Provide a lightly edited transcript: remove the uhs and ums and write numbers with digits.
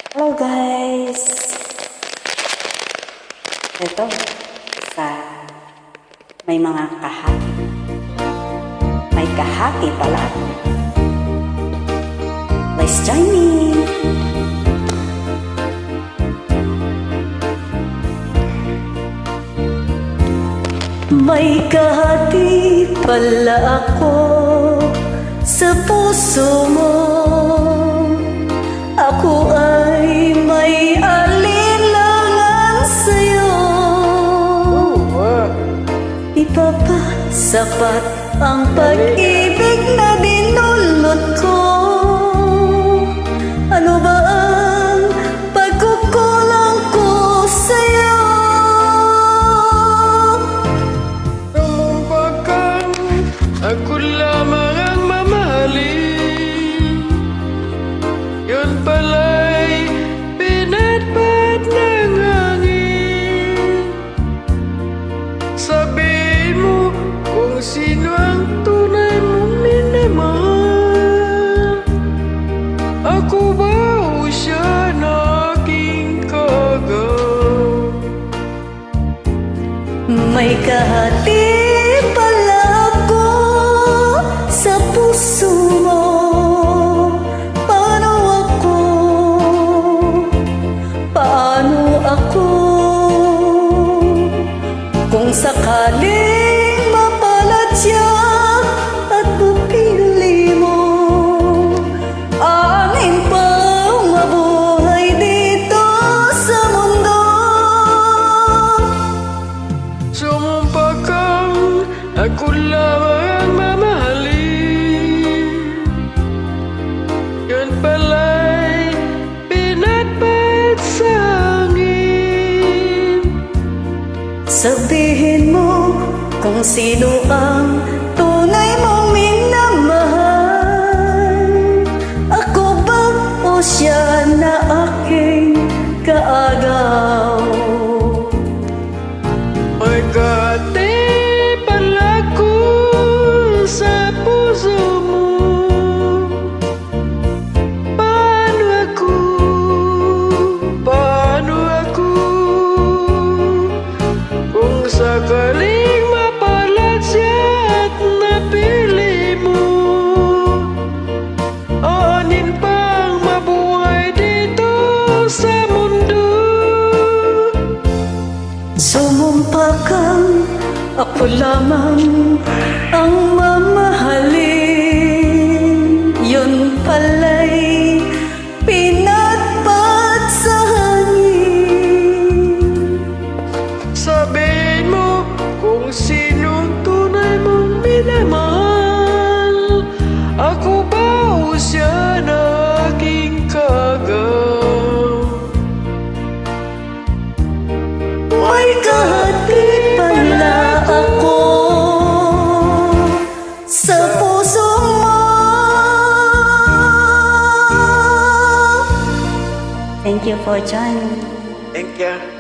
Hello guys! Ito, may mga kahati. May kahati pala. Let's join me! May kahati pala ako sa puso mo. Ako ay may alinlangan sa'yo. Di pa ba sapat ang pag-ibig na dinulot ko? Ano ba ang pagkukulang ko sa'yo? Tumumpakan, ako lamang ang mamahalin. Yun pala'y pinatpat ng hangin. Sabihin mo kung sino ang tunay mong minamahal. Ako ba o siya na aking kaagaw? May kahati pala ako sa puso mo. Paano ako kung sakaling mapalat siya at pupili mo? Anin pang mabuhay dito sa mundo. Sumumpakan, ako lamang ang mamahalin. Yun pala'y pinatpat sa hangin. Sabihin mo kung sino ang tunay mong minamahal. Ako ba o siya na aking kaagaw? May kahati pala ko sa puso mo. Paano ako kung sakaling mapalat siya at napili mo? Anin pang mabuhay dito sa mundo? Sumumpakan, ako lamang ang mamahalin. Yun pala'y pinatpat sa hangin. Sabihin mo kung sinong tunay mong minamahal. Ako ba o siya na aking kaagaw? May kahati pala ako sa puso mo. Thank you for joining. Thank you.